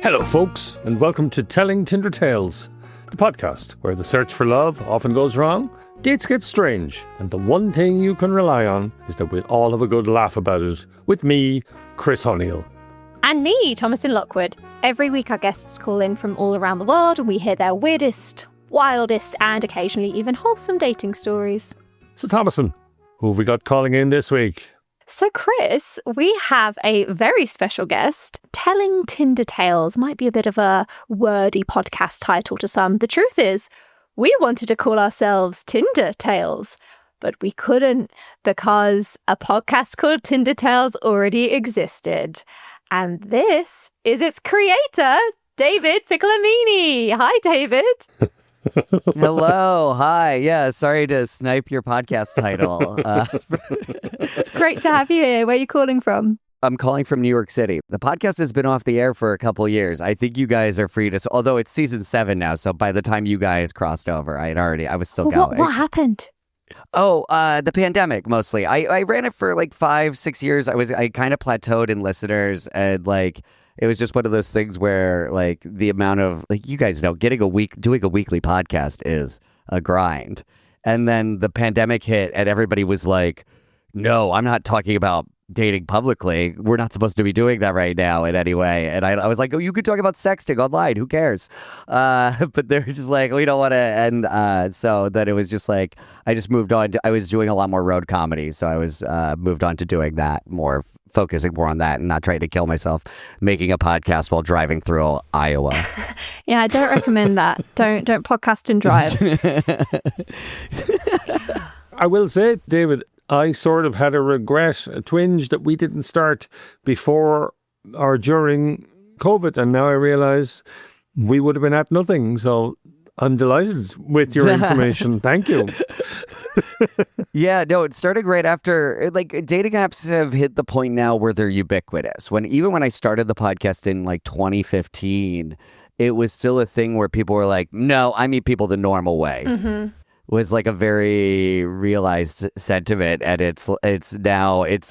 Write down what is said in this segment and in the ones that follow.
Hello, folks, and welcome to Telling Tinder Tales, the podcast where the search for love often goes wrong, dates get strange, and the one thing you can rely on is that we'll all have a good laugh about it. With me, Chris O'Neill. And me, Thomasin Lockwood. Every week our guests call in from all around the world and we hear their weirdest, wildest, and occasionally even wholesome dating stories. So, Thomasin, who have we got calling in this week? So, Chris, we have a very special guest. Telling Tinder Tales might be a bit of a wordy podcast title to some. The truth is, we wanted to call ourselves Tinder Tales, but we couldn't because a podcast called Tinder Tales already existed. And this is its creator, David Piccolomini. Hi, David. Hello. Hi. Yeah, sorry to snipe your podcast title. It's great to have you here. Where are you calling from? I'm calling from New York City. The podcast has been off the air for a couple years. I think you guys are free to, although it's season 7 now, so by the time you guys crossed over, I was still going. What happened? Oh, the pandemic mostly. I ran it for like 5-6 years. I kind of plateaued in listeners, and like it was just one of those things where like the amount of, like, you guys know, doing a weekly podcast is a grind. And then the pandemic hit and everybody was like, no, I'm not talking about dating publicly. We're not supposed to be doing that right now in any way. And I was like, oh, you could talk about sexting online. Who cares? But they're just like, we don't want to. And so then it was just like, I just moved on. I was doing a lot more road comedy. So I was moved on to doing that more, focusing more on that and not trying to kill myself making a podcast while driving through Iowa. Yeah, I don't recommend that. Don't podcast and drive. I will say, David, I sort of had a twinge that we didn't start before or during COVID, and now I realize we would have been at nothing. So I'm delighted with your information. Thank you. Yeah, no, it started right after, like, dating apps have hit the point now where they're ubiquitous. Even when I started the podcast in like 2015, it was still a thing where people were like, no, I meet people the normal way. Mm-hmm. Was like a very realized sentiment, and it's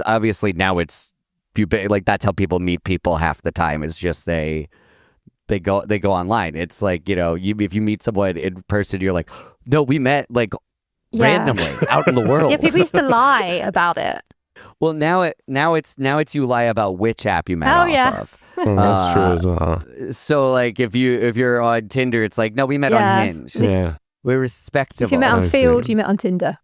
obviously now it's like that's how people meet people half the time, is just they go online. It's like, you know, if you meet someone in person, you're like, no, we met like randomly out in the world. Yeah, people used to lie about it. Well, now it's you lie about which app you met off of. Oh, that's true as well. So like if you're on Tinder, it's like, no, we met on Hinge. Yeah. We're respectable. If you met on Field, you met on Tinder.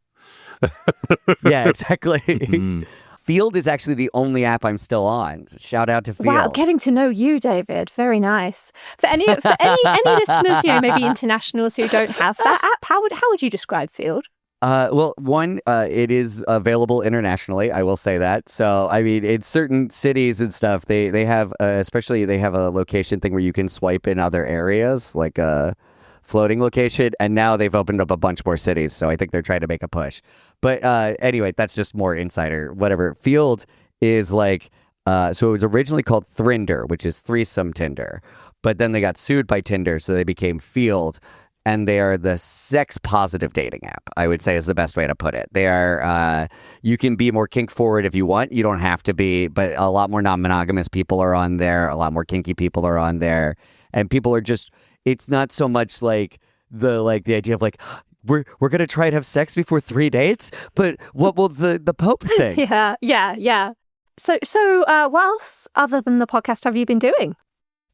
Yeah, exactly. Mm-hmm. Field is actually the only app I'm still on. Shout out to Field. Wow, getting to know you, David. Very nice. For any listeners, you know, maybe internationals who don't have that app, how would you describe Field? Well, one, it is available internationally. I will say that. So, I mean, in certain cities and stuff, they have, especially they have a location thing where you can swipe in other areas, like a floating location, and now they've opened up a bunch more cities, so I think they're trying to make a push. But anyway, that's just more insider, whatever. Field is like, so it was originally called Thrinder, which is threesome Tinder, but then they got sued by Tinder, so they became Field, and they are the sex-positive dating app, I would say is the best way to put it. They are, you can be more kink-forward if you want. You don't have to be, but a lot more non-monogamous people are on there, a lot more kinky people are on there, and people are just, it's not so much like the idea of like, we're gonna try and have sex before 3 dates, but what will the Pope think? Yeah. So what else other than the podcast have you been doing?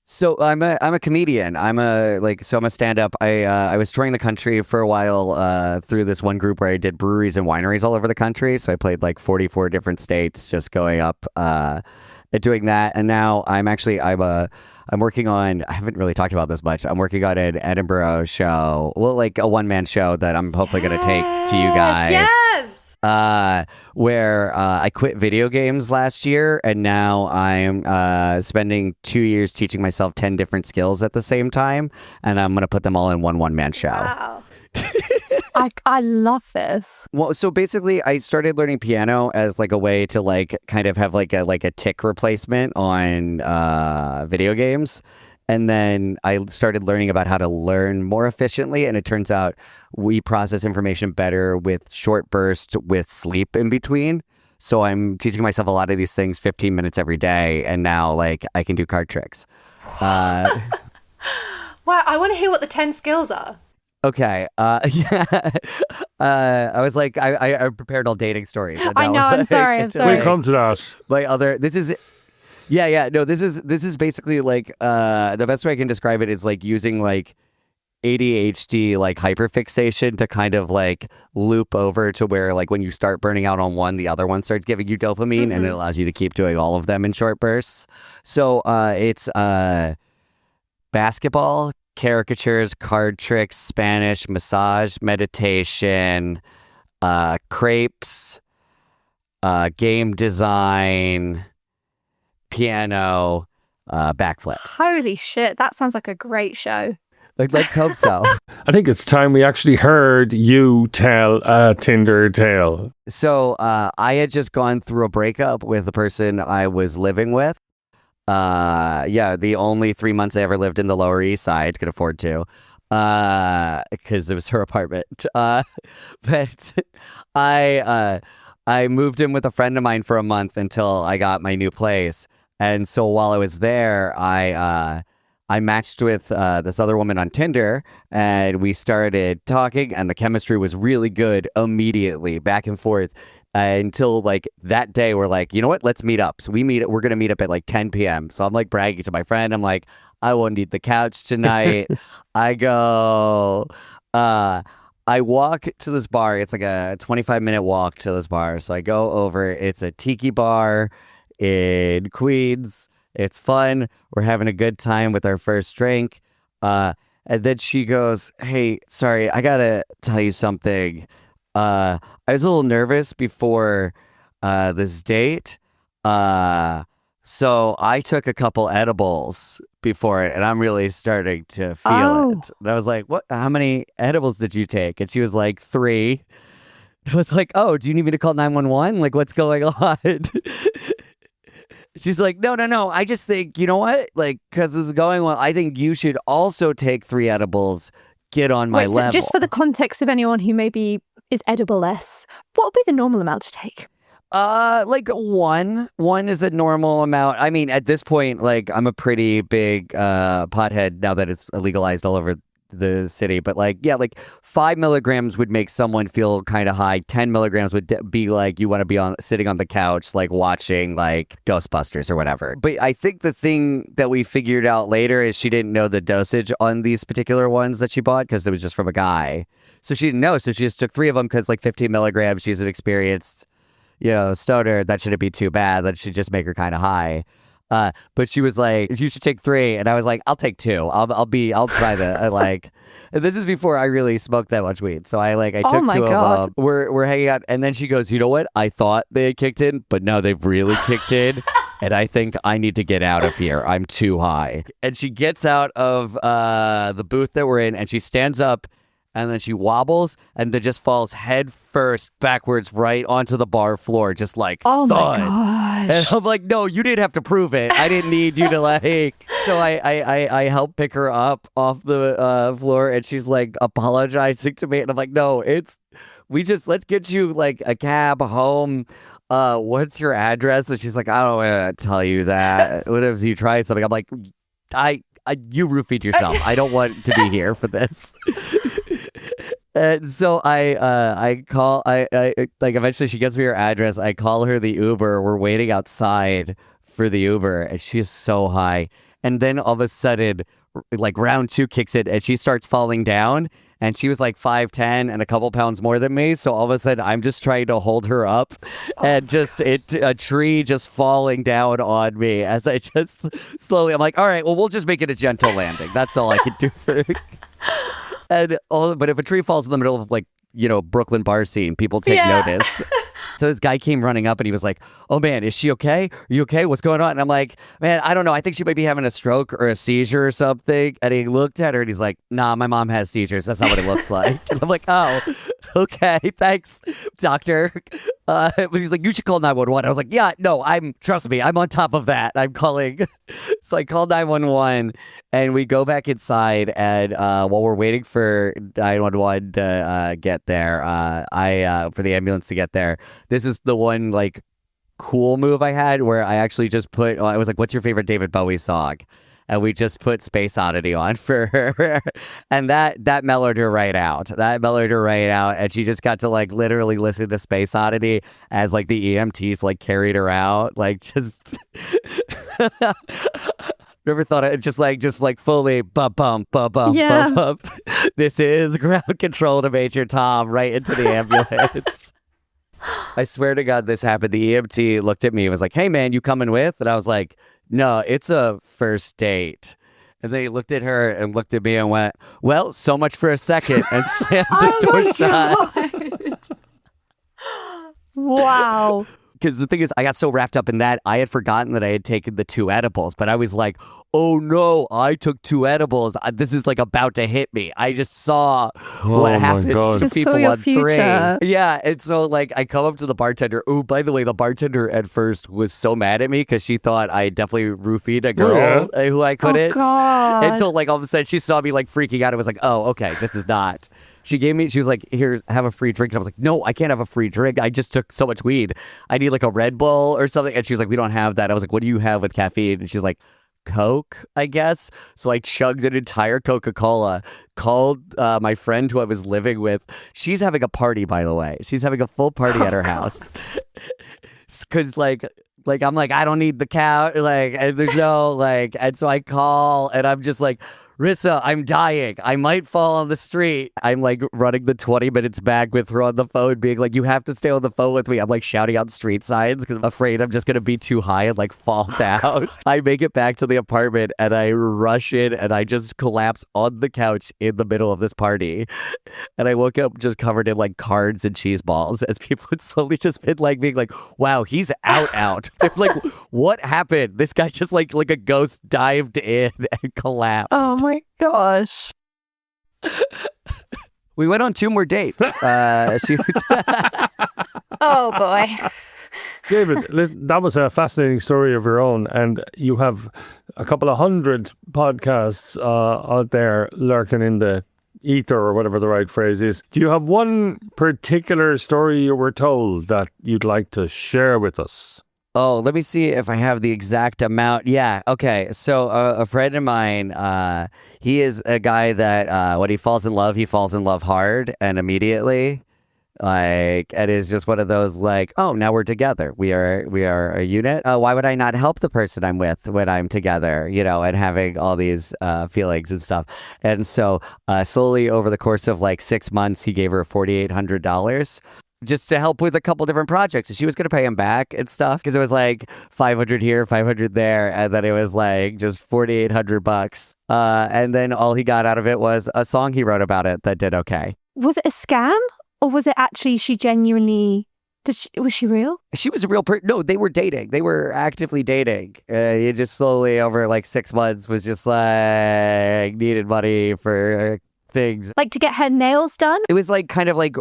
So I'm a comedian. I'm a stand-up. I was touring the country for a while through this one group where I did breweries and wineries all over the country. So I played like 44 different states, just going up doing that. And now I'm working on, I haven't really talked about this much. I'm working on an Edinburgh show, well, like a one-man show that I'm hopefully going to take to you guys. Yes. Where I quit video games last year, and now I'm spending 2 years teaching myself 10 different skills at the same time, and I'm going to put them all in one-man show. Wow. I love this. Well, so basically I started learning piano as like a way to like kind of have like a tick replacement on video games. And then I started learning about how to learn more efficiently. And it turns out we process information better with short bursts with sleep in between. So I'm teaching myself a lot of these things 15 minutes every day. And now like I can do card tricks. Wow, I want to hear what the 10 skills are. Okay. Yeah. I was like, I prepared all dating stories. And I know. now, I'm sorry. I'm sorry. We'll come to that. My other, this is, yeah. No, this is basically like, the best way I can describe it is like using like ADHD, like hyperfixation to kind of like loop over to where like when you start burning out on one, the other one starts giving you dopamine and it allows you to keep doing all of them in short bursts. So, it's, basketball, caricatures, card tricks, Spanish, massage, meditation, crepes, game design, piano, backflips. Holy shit. That sounds like a great show. Like, let's hope so. I think it's time we actually heard you tell a Tinder tale. So I had just gone through a breakup with the person I was living with. The only 3 months I ever lived in the Lower East Side, could afford to, because it was her apartment. But I moved in with a friend of mine for a month until I got my new place. And so while I was there, I matched with this other woman on Tinder, and we started talking, and the chemistry was really good immediately, back and forth. Until like that day, we're like, you know what? Let's meet up. So we're going to meet up at like 10 p.m. So I'm like bragging to my friend. I'm like, I won't need the couch tonight. I go, I walk to this bar. It's like a 25-minute walk to this bar. So I go over. It's a tiki bar in Queens. It's fun. We're having a good time with our first drink. And then she goes, hey, sorry, I got to tell you something. I was a little nervous before this date. So I took a couple edibles before it, and I'm really starting to feel it. And I was like, what? How many edibles did you take? And she was like, 3. I was like, oh, do you need me to call 911? Like, what's going on? She's like, no. I just think, you know what? Like, because this is going well, I think you should also take 3 edibles. Get on my level. So just for the context of anyone who maybe is edible-less, what would be the normal amount to take? Like one is a normal amount. I mean, at this point, like I'm a pretty big pothead now that it's legalized all over the city. But like, yeah, like 5 milligrams would make someone feel kind of high. 10 milligrams would be like you want to be sitting on the couch, like watching like Ghostbusters or whatever. But I think the thing that we figured out later is she didn't know the dosage on these particular ones that she bought because it was just from a guy. So she didn't know. So she just took 3 of them because like 15 milligrams. She's an experienced, stoner. That shouldn't be too bad. That should just make her kind of high. But she was like, you should take 3. And I was like, I'll take 2. I'll try that. Like, and this is before I really smoked that much weed. So I took 2 of them. We're hanging out. And then she goes, you know what? I thought they had kicked in, but no, they've really kicked in. And I think I need to get out of here. I'm too high. And she gets out of the booth that we're in and she stands up. And then she wobbles and then just falls head first backwards right onto the bar floor, just like oh thud. My gosh. And I'm like, no, you didn't have to prove it. I didn't need you to like. So I helped pick her up off the floor, and she's like apologizing to me, and I'm like, no, let's get you like a cab home. What's your address? And she's like, I don't want to tell you that. What if you try something? I'm like, you roofied yourself. I don't want to be here for this. And so I call, eventually she gets me her address. I call her the Uber. We're waiting outside for the Uber, and she's so high. And then all of a sudden, like round 2 kicks in, and she starts falling down. And she was like 5'10" and a couple pounds more than me. So all of a sudden, I'm just trying to hold her up, and just a tree just falling down on me as I just slowly. I'm like, all right, well, we'll just make it a gentle landing. That's all I can do for. But if a tree falls in the middle of like, Brooklyn bar scene, people take notice. So this guy came running up and he was like, oh man, is she okay? Are you okay? What's going on? And I'm like, man, I don't know. I think she might be having a stroke or a seizure or something. And he looked at her and he's like, nah, my mom has seizures. That's not what it looks like. And I'm like, oh, okay, thanks, doctor. But he's like, you should call 911. I was like, yeah, no, trust me, I'm on top of that. I'm calling. So I called 911 and we go back inside. And while we're waiting for 911 to get there, for the ambulance to get there, this is the one like cool move I had where I actually just put, I was like, what's your favorite David Bowie song? And we just put Space Oddity on for her. And that mellowed her right out. And she just got to like literally listen to Space Oddity as like the EMTs like carried her out. Like just never thought it just like fully bump bump bump bump Yeah. bump bump. This is ground control to Major Tom right into the ambulance. I swear to God this happened. The EMT looked at me and was like, hey man, you coming with? And I was like, no, it's a first date. And they looked at her and looked at me and went, well, so much for a second, and slammed the door shut. Wow. Because the thing is, I got so wrapped up in that, I had forgotten that I had taken the 2 edibles. But I was like, oh no, I took 2 edibles. This is like about to hit me. I just saw what my happens God. to Just people saw your on 3. future. Yeah. And so like I come up to the bartender. Oh, by the way, the bartender at first was so mad at me because she thought I definitely roofied a girl who I couldn't. Oh, God. Until like all of a sudden she saw me like freaking out. It was like, oh, okay, this is not. She was like, here, have a free drink. And I was like, no, I can't have a free drink. I just took so much weed. I need like a Red Bull or something. And she was like, we don't have that. I was like, what do you have with caffeine? And she's like, Coke, I guess. So I chugged an entire Coca-Cola, called my friend who I was living with. She's having a party, by the way. She's having a full party at her house. Because like I'm like, I don't need the couch. Like, and there's no like, and so I call and I'm just like, Rissa, I'm dying. I might fall on the street. I'm like running the 20 minutes back with her on the phone being like, you have to stay on the phone with me. I'm like shouting out street signs because I'm afraid I'm just going to be too high and like fall down. I make it back to the apartment and I rush in and I just collapse on the couch in the middle of this party. And I woke up just covered in like cards and cheese balls as people had slowly just been like being like, wow, he's out. They're like, what happened? This guy just like a ghost dived in and collapsed. Oh my gosh. We went on 2 more dates. Oh boy. David, listen, that was a fascinating story of your own, and you have a couple of 100 podcasts out there lurking in the ether, or whatever the right phrase is. Do you have one particular story you were told that you'd like to share with us? Oh, let me see if I have the exact amount. Yeah, okay. So a friend of mine, he is a guy that when he falls in love hard and immediately. Like, it is just one of those like, oh, now we're together. We are a unit. Why would I not help the person I'm with when I'm together, and having all these feelings and stuff. And so slowly over the course of like 6 months, he gave her $4,800. Just to help with a couple different projects. And she was going to pay him back and stuff because it was like 500 here, 500 there. And then it was like just $4,800. And then all he got out of it was a song he wrote about it that did okay. Was it a scam? Or was it actually she genuinely... was she real? She was a real person. No, they were dating. They were actively dating. It just slowly over like 6 months was just like needed money for... things. Like to get her nails done? It was like kind of like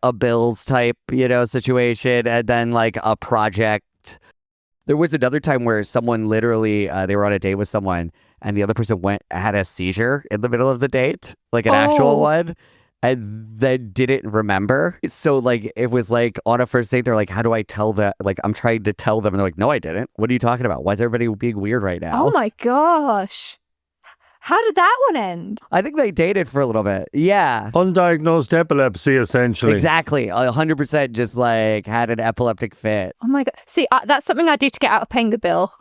a bills type, situation, and then like a project. There was another time where someone literally, they were on a date with someone and the other person had a seizure in the middle of the date, like an actual one, and then didn't remember. So like, it was like on a first date, they're like, how do I tell that? Like, I'm trying to tell them. And they're like, no, I didn't. What are you talking about? Why is everybody being weird right now? Oh my gosh. How did that one end? I think they dated for a little bit. Yeah. Undiagnosed epilepsy, essentially. Exactly. 100% just like had an epileptic fit. Oh my God. See, that's something I do to get out of paying the bill.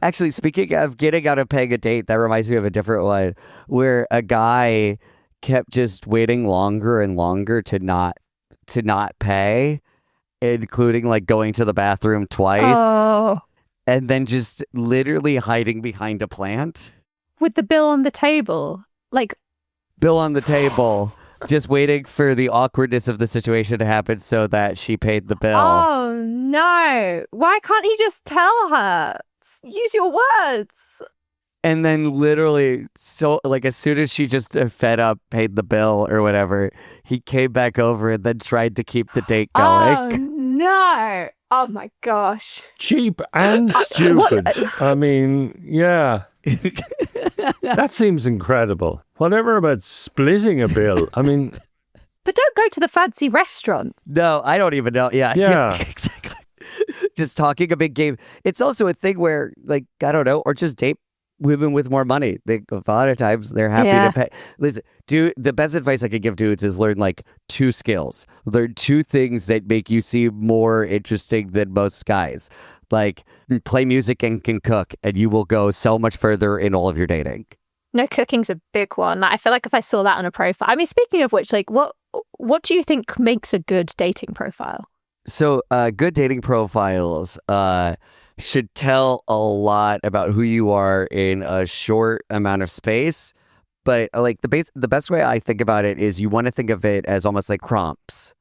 Actually, speaking of getting out of paying a date, that reminds me of a different one where a guy kept just waiting longer and longer to not pay, including like going to the bathroom twice. Oh. And then just literally hiding behind a plant. With the bill on the table. Like, bill on the table, just waiting for the awkwardness of the situation to happen so that she paid the bill. oh no. Why can't he just tell her? Use your words. And then literally, so like as soon as she just fed up, paid the bill or whatever, he came back over and then tried to keep the date going. Oh no. Oh my gosh. Cheap and stupid. I mean, yeah. That seems incredible. Whatever about splitting a bill? I mean, But don't go to the fancy restaurant. No, I don't even know. Yeah. Yeah. Exactly. Just talking a big game. It's also a thing where, like, I don't know, or just date women with more money. A lot of times they're happy to pay. Listen, dude, the best advice I could give dudes is learn like 2 skills. Learn 2 things that make you seem more interesting than most guys. Like, play music and can cook, and you will go so much further in all of your dating. No, cooking's a big one. Like, I feel like if I saw that on a profile, I mean, speaking of which, like, what do you think makes a good dating profile? So, good dating profiles should tell a lot about who you are in a short amount of space. But like the best way I think about it is you want to think of it as almost like prompts.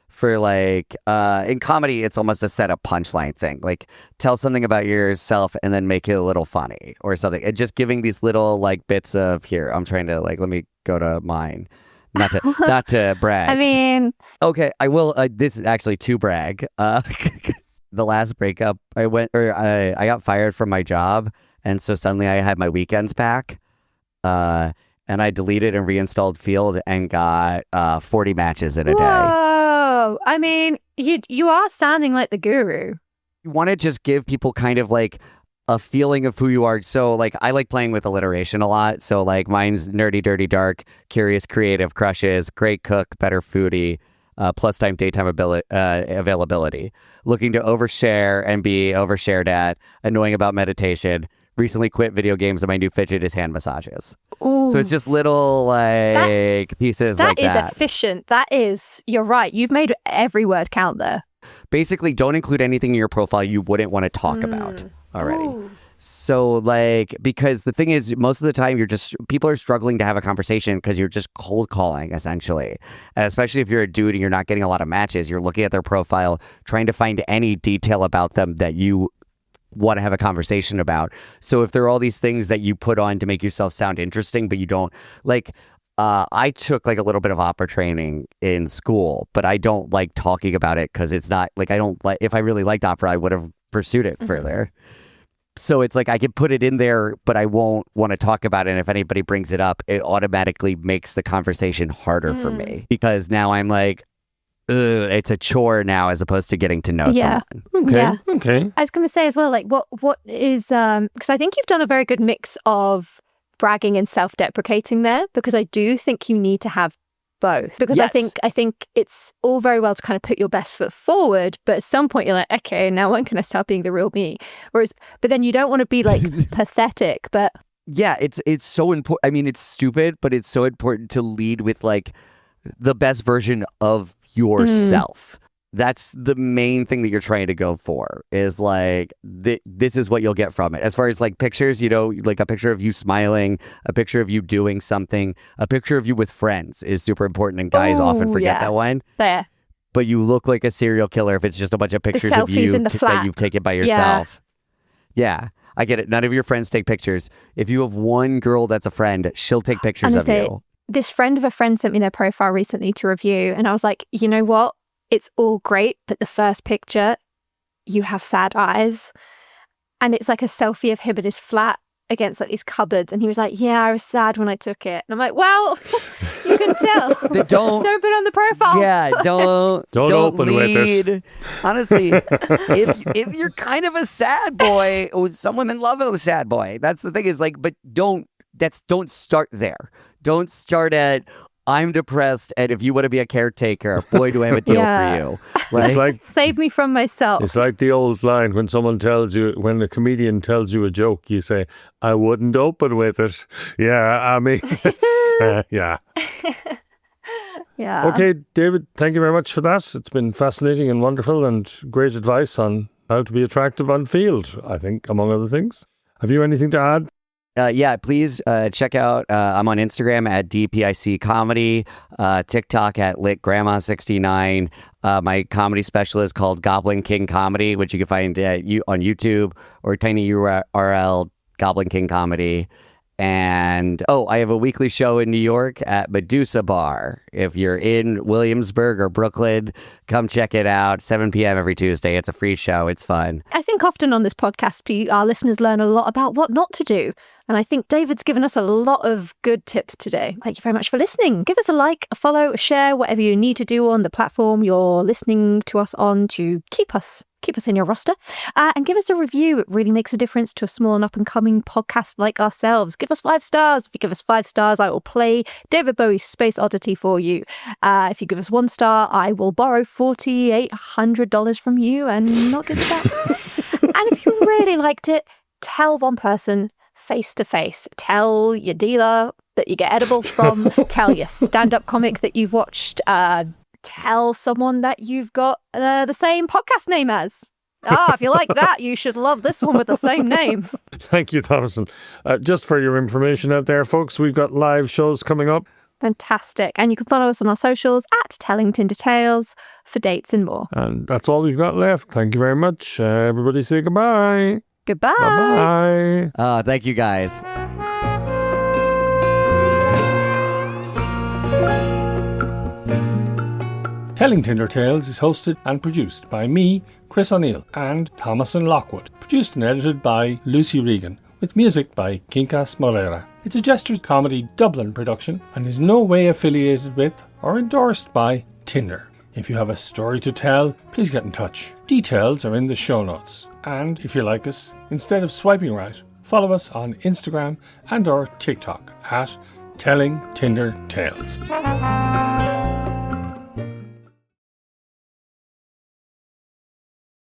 For like in comedy, it's almost a setup punchline thing. Like, tell something about yourself and then make it a little funny or something. And just giving these little like bits of, here, I'm trying to like, let me go to mine. Not to brag. I mean, okay, I will. This is actually to brag. The last breakup, I got fired from my job, and so suddenly I had my weekends back. And I deleted and reinstalled Field and got 40 matches in a day. whoa. I mean, you are sounding like the guru. You want to just give people kind of like a feeling of who you are. So like, I like playing with alliteration a lot. So like, mine's nerdy, dirty, dark, curious, creative, crushes, great cook, better foodie, plus time daytime availability, looking to overshare and be overshared at, annoying about meditation, recently quit video games, and my new fidget is hand massages. Ooh. So it's just little like pieces like that. That is efficient. That is, you're right. You've made every word count there. Basically, don't include anything in your profile you wouldn't want to talk about already. Ooh. So like, because the thing is, most of the time people are struggling to have a conversation because you're just cold calling essentially. And especially if you're a dude and you're not getting a lot of matches, you're looking at their profile, trying to find any detail about them that you want to have a conversation about. So if there are all these things that you put on to make yourself sound interesting, but you don't like, I took like a little bit of opera training in school, but I don't like talking about it because it's not like, I don't like, if I really liked opera, I would have pursued it further. So it's like I can put it in there, but I won't want to talk about it. And if anybody brings it up, it automatically makes the conversation harder for me because now I'm like, it's a chore now as opposed to getting to know someone. Okay. Yeah. Okay. I was going to say as well, like, what is, because I think you've done a very good mix of bragging and self-deprecating there, because I do think you need to have both, because Yes. I think it's all very well to kind of put your best foot forward, but at some point you're like, okay, now when can I start being the real me? But then you don't want to be like pathetic, but Yeah, it's so important. I mean, it's stupid, but it's so important to lead with like the best version of yourself. That's the main thing that you're trying to go for, is like, this is what you'll get from it. As far as like pictures, you know, like a picture of you smiling, a picture of you doing something, a picture of you with friends is super important. And guys often forget that one. there. But you look like a serial killer if it's just a bunch of pictures of selfies you in the that flat. you've taken by yourself. Yeah, I get it. None of your friends take pictures. If you have one girl that's a friend, she'll take pictures of Honestly, you. This friend of a friend sent me their profile recently to review, and I was like, you know what? It's all great, but the first picture, you have sad eyes. And it's like a selfie of him in his flat against like these cupboards. And he was like, yeah, I was sad when I took it. And I'm like, well, you can tell. Don't put it on the profile. Yeah, don't open lead. with it. Honestly, if you're kind of a sad boy, or some women love a sad boy. That's the thing, is like, but don't start there. Don't start at, I'm depressed, and if you want to be a caretaker, boy, do I have a deal for you. Like, It's like Save me from myself. It's like the old line when when a comedian tells you a joke, you say, I wouldn't open with it. Yeah, I mean, yeah. Yeah. Okay, David, thank you very much for that. It's been fascinating and wonderful and great advice on how to be attractive on field, I think, among other things. Have you anything to add? yeah, please check out, I'm on Instagram at DPIC Comedy, TikTok at LitGrandma69. My comedy special is called Goblin King Comedy, which you can find on YouTube, or tiny URL Goblin King Comedy. And I have a weekly show in New York at Medusa Bar. If you're in Williamsburg or Brooklyn, come check it out. 7 p.m. every Tuesday. It's a free show. It's fun. I think often on this podcast, our listeners learn a lot about what not to do. And I think David's given us a lot of good tips today. Thank you very much for listening. Give us a like, a follow, a share, whatever you need to do on the platform you're listening to us on to keep us in your roster. And give us a review. It really makes a difference to a small and up-and-coming podcast like ourselves. Give us 5 stars. If you give us 5 stars, I will play David Bowie's Space Oddity for you. If you give us 1 star, I will borrow $4,800 from you and not give it back. And if you really liked it, tell one person face to face. Tell your dealer that you get edibles from. Tell your stand-up comic that you've watched. Tell someone that you've got the same podcast name as. If you like that, you should love this one with the same name. Thank you, Thomasin. Just for your information out there, folks, we've got live shows coming up. Fantastic. And you can follow us on our socials at Telling Tinder Tales for dates and more. And that's all we've got left. Thank you very much. Everybody say goodbye. Goodbye. Bye-bye. Thank you, guys. Telling Tinder Tales is hosted and produced by me, Chris O'Neill, and Thomasin Lockwood. Produced and edited by Lucy Regan, with music by Quincas Moreira. It's a Jesters Comedy Dublin production and is no way affiliated with or endorsed by Tinder. If you have a story to tell, please get in touch. Details are in the show notes. And if you like us, instead of swiping right, follow us on Instagram and or TikTok at Telling Tinder Tales.